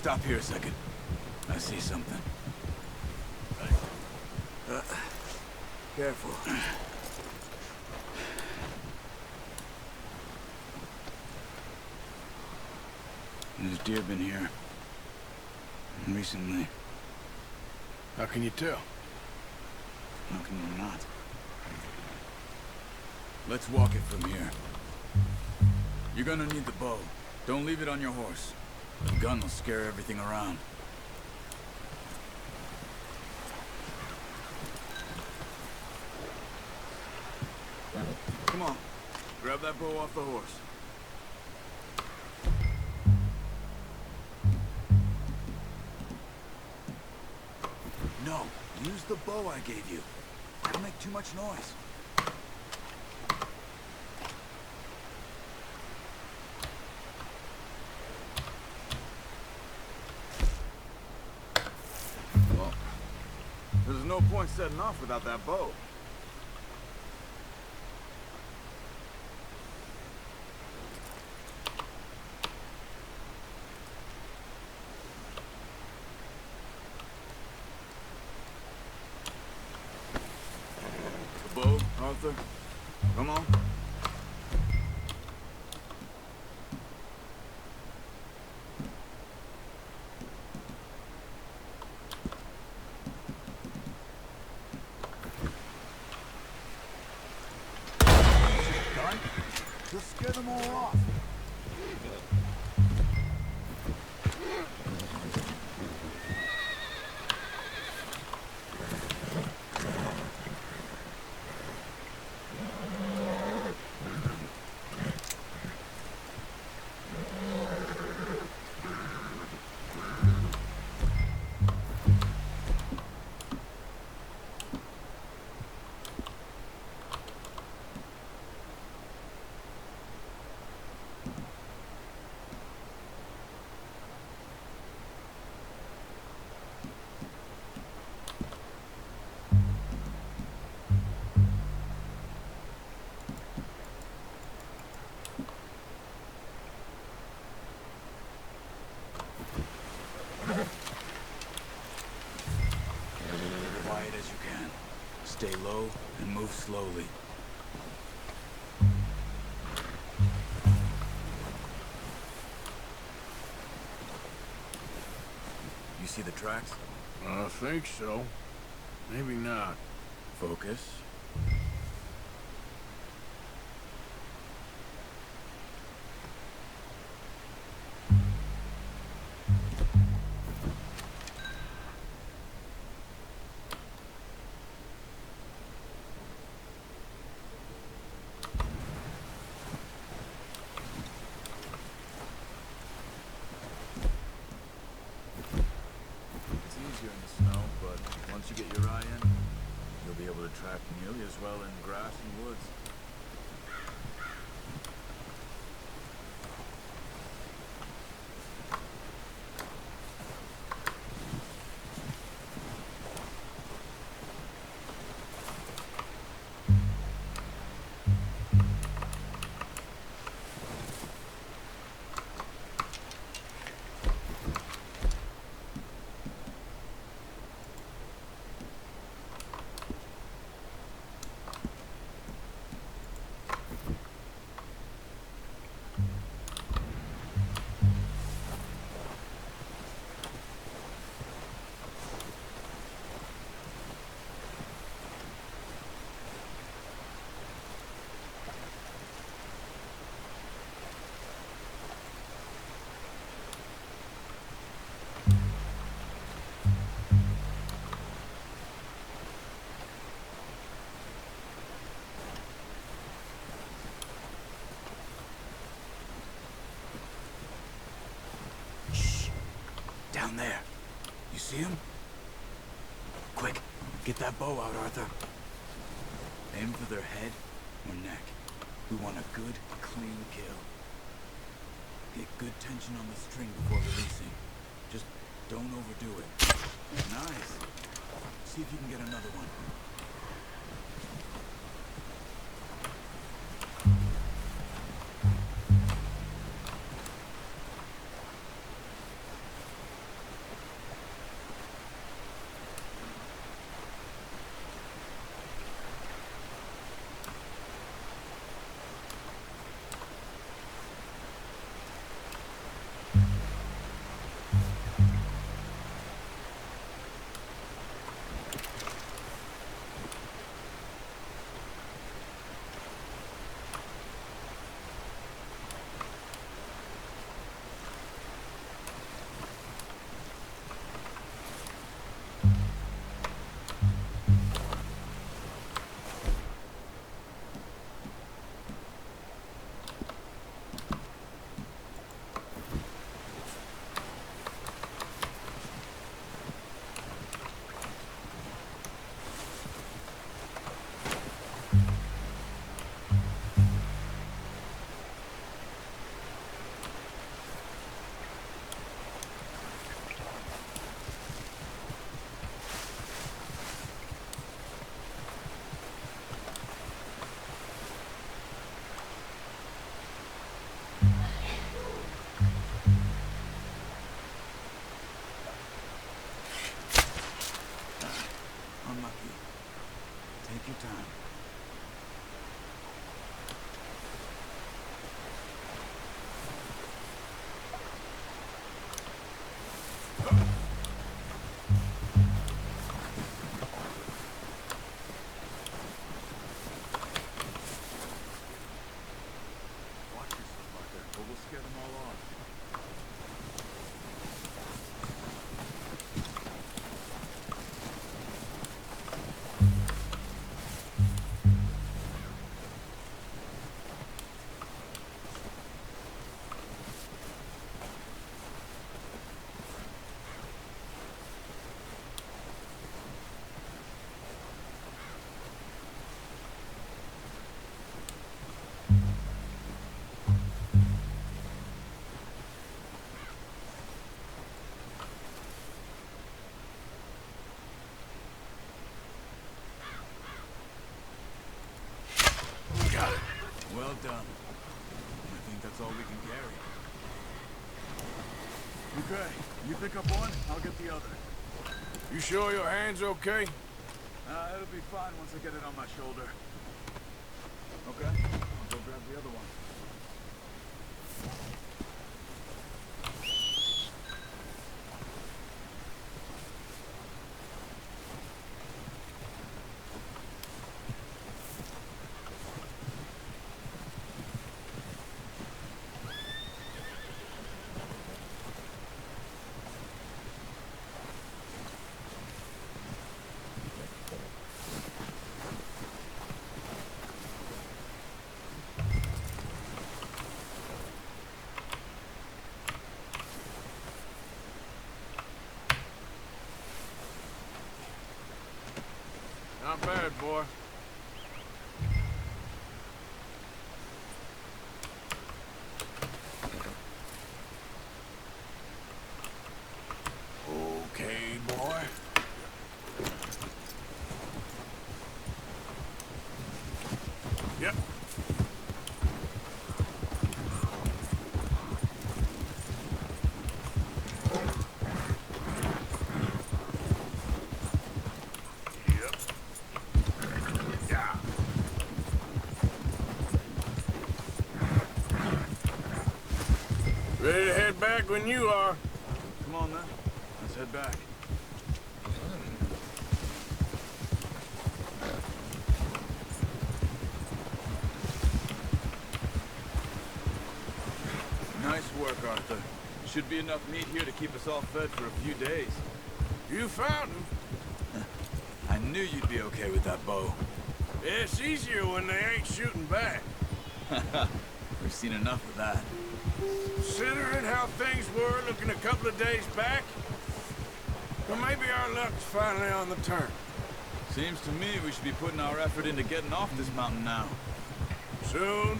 Stop here a second. I see something. Careful. There's deer been here. Recently. How can you tell? How can you not? Let's walk it from here. You're gonna need the bow. Don't leave it on your horse. The gun will scare everything around. Come on. Grab that bow off the horse. No, use the bow I gave you. Don't make too much noise. Well, there's no point setting off without that bow. Arthur, come on. Gun? Just scare them all off. Quiet as you can. Stay low and move slowly. You see the tracks? I think so. Maybe not. Focus. Easier in the snow, but once you get your eye in, you'll be able to track nearly as well in grass and woods. Down there. You see him? Quick, get that bow out, Arthur. Aim for their head or neck. We want a good, clean kill. Get good tension on the string before releasing. Just don't overdo it. Nice. See if you can get another one. Take your time. Watch yourself out there, or we'll scare them all off. Got it. Well done. I think that's all we can carry. Okay, you pick up one, I'll get the other. You sure your hand's okay? It'll be fine once I get it on my shoulder. Okay, I'll go grab the other one. Not bad, boy. Okay, boy. Yep. Yeah. Ready to head back when you are. Come on then, let's head back. Nice work, Arthur. Should be enough meat here to keep us all fed for a few days. You found him. I knew you'd be okay with that bow. It's easier when they ain't shooting back. We've seen enough of that. Considering how things were looking a couple of days back, well, maybe our luck's finally on the turn. Seems to me we should be putting our effort into getting off this mountain now. Soon.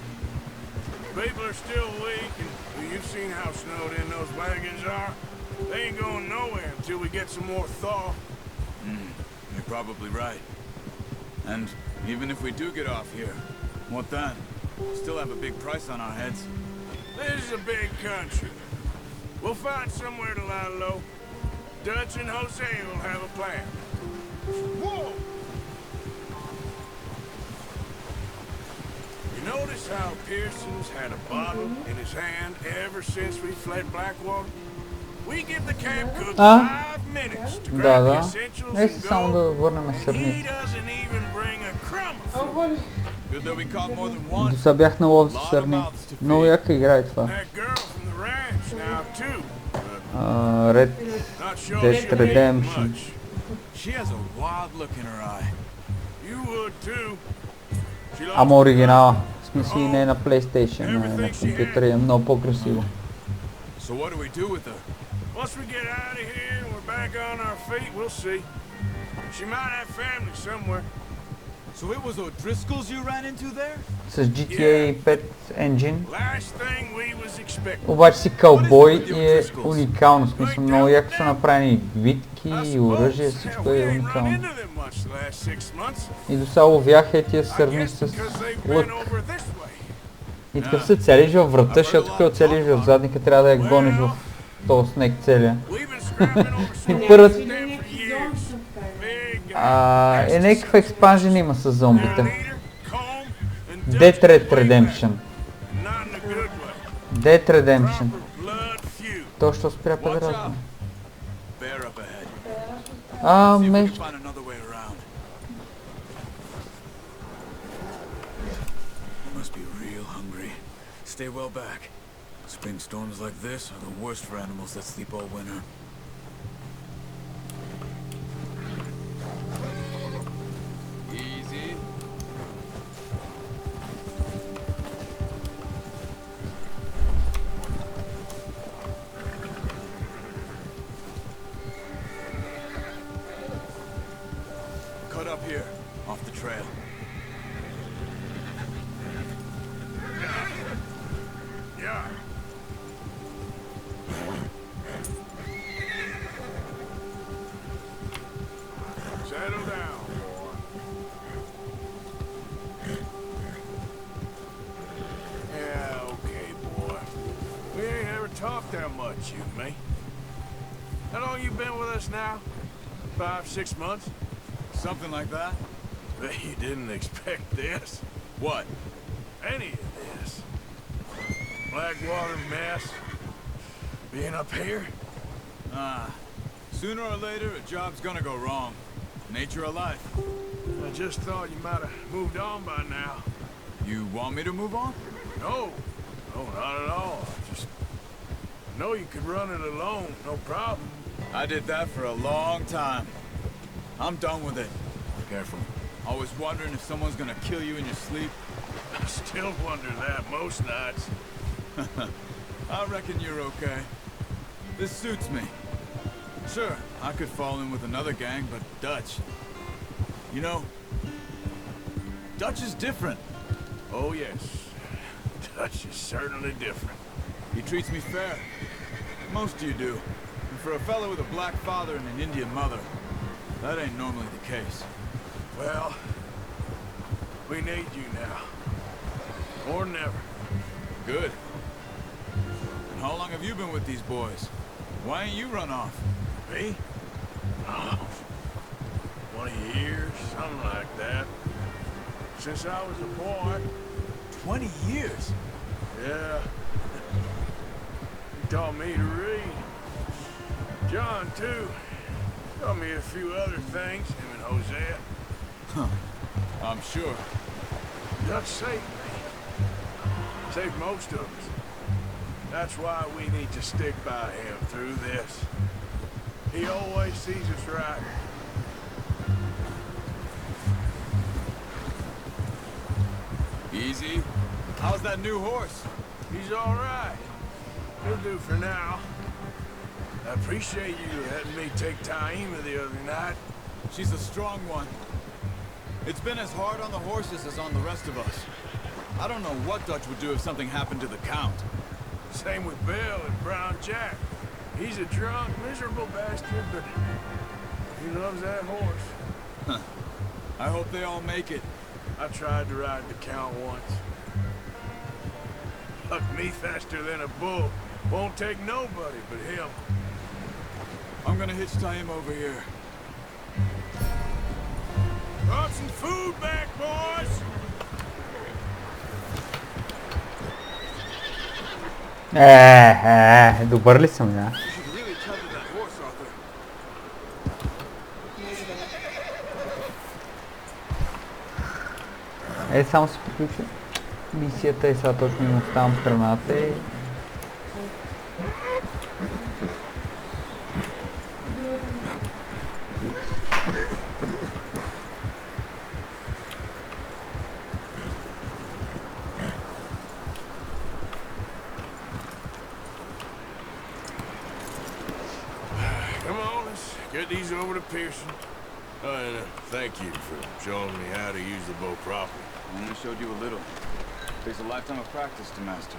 People are still weak, and well, you've seen how snowed in those wagons are. They ain't going nowhere until we get some more thaw. You're probably right. And even if we do get off here, what then? We'll still have a big price on our heads. This is a big country. We'll find somewhere to lie low. Dutch and Jose will have a plan. Whoa! You notice how Pearson's had a bottle in his hand ever since we fled Blackwater? We give the camp cook 5 minutes to grab the Да. essentials Нека and само да go. върнем And he сърните. doesn't even bring a crumb of food. Good that we caught more than one. До сега бях на лов за сърни. Много яка игра е това. That girl from the ranch now too. Red Not sure Dead she'll need Redemption. much. She has a wild look in her eye. You would too. She loves Ама to оригинала. В смисъл не е на PlayStation, а е на компютъра и е много по-красиво. So what do we do with her? Once we get out of here and we're back on our feet, we'll see. She might have family somewhere. So it was O'Driscoll's you ran into there? С GTA 5 engine. Last thing we was expecting. Обаче си кълбой и е уникално. В смисъл много яко са направени битки и оръжие, всичко we е ain't run уникално. into them much the last 6 months. И до сега ловях е тия I сърни guess с because they've лък. been over this way. И такъв се целиш във врата, защото като целиш в задника трябва да я гониш в този снег целия. We've been scrapping over И some първата, for years. Big Е някакъв експанжен има с Their зомбите. leader, Combe, and Dead Dutch Red way Redemption. back. Not in a good way. Dead Redemption. Proper blood feud. То ще спря педразно. Bear up ahead. А, See if we can между... find another way around. You must be real hungry. Stay well back. Spring storms like this are the worst for animals that sleep all winter. Easy. Cut up here, off the trail. Yeah. Settle down, boy. Yeah, okay, boy. We ain't ever talked that much, you and me. How long you been with us now? 5, 6 months? Something like that? Bet you didn't expect this. What? Any of this. Blackwater mess. Being up here? Sooner or later, a job's gonna go wrong. Nature of life. I just thought you might have moved on by now. You want me to move on? No. No, not at all. I just know you could run it alone, no problem. I did that for a long time. I'm done with it. Careful. Always wondering if someone's gonna kill you in your sleep. I still wonder that most nights. I reckon you're okay. This suits me. Sure, I could fall in with another gang, but Dutch... You know, Dutch is different. Oh, yes. Dutch is certainly different. He treats me fair. Most of you do. And for a fellow with a black father and an Indian mother, that ain't normally the case. Well, we need you now. More than ever. Good. And how long have you been with these boys? Why ain't you run off? Me? Oh, 20 years, something like that. Since I was a boy. 20 years? Yeah. He taught me to read. John, too. Taught me a few other things, him and Hosea. I'm sure. Dutch saved me. Saved most of us. That's why we need to stick by him through this. He always sees us right. Easy. How's that new horse? He's all right. He'll do for now. I appreciate you letting me take Taima the other night. She's a strong one. It's been as hard on the horses as on the rest of us. I don't know what Dutch would do if something happened to the Count. Same with Bill and Brown Jack. He's a drunk, miserable bastard, but he loves that horse. I hope they all make it. I tried to ride the Count once. Hucked me faster than a bull. Won't take nobody but him. I'm gonna hitch him over here. Brought some food back, boys! Добър ли съм я? You should really tether that horse, Arthur. Само се приключи мисията и сега точно им оставам храната и... Come on, let's get these over to Pearson. And thank you for showing me how to use the bow properly. I only showed you a little. Takes a lifetime of practice to master.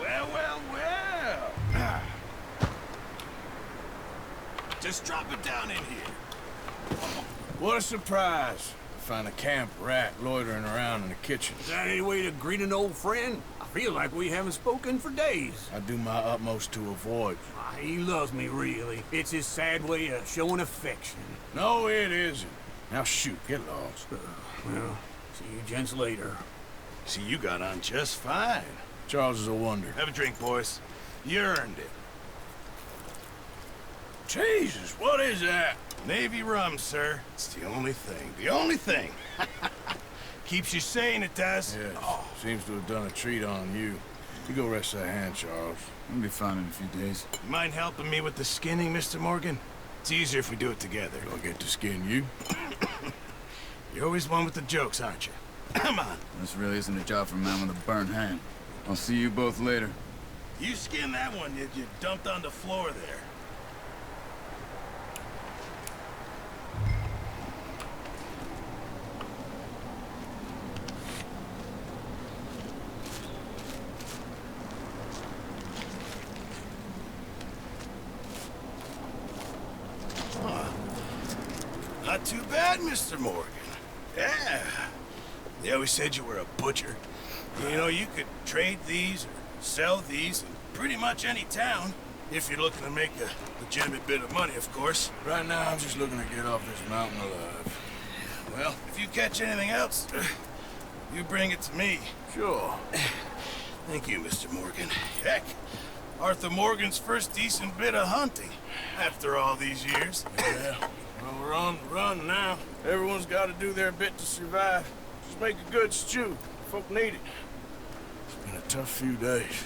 Well, well, well! Just drop it down in here. What a surprise. Find a camp rat loitering around in the kitchen. Is that any way to greet an old friend? I feel like we haven't spoken for days. I do my utmost to avoid. He loves me, really. It's his sad way of showing affection. No, it isn't. Now shoot, get lost. Well, see you gents later. See, you got on just fine. Charles is a wonder. Have a drink, boys. You earned it. Jesus, what is that? Navy rum, sir. It's the only thing. The only thing. Keeps you sane, it does. Yes, seems to have done a treat on you. You go rest that hand, Charles. I'll be fine in a few days. You mind helping me with the skinning, Mr. Morgan? It's easier if we do it together. I'll get to skin you. You're always one with the jokes, aren't you? Come on. This really isn't a job for a man with a burnt hand. I'll see you both later. You skin that one you dumped on the floor there. Not too bad, Mr. Morgan. Yeah. They always said you were a butcher. You know, you could trade these or sell these in pretty much any town. If you're looking to make a legitimate bit of money, of course. Right now, I'm just looking to get off this mountain alive. Well, if you catch anything else, you bring it to me. Sure. Thank you, Mr. Morgan. Heck, Arthur Morgan's first decent bit of hunting after all these years. Yeah. Well, we're on the run now. Everyone's got to do their bit to survive. Just make a good stew. Folk need it. It's been a tough few days.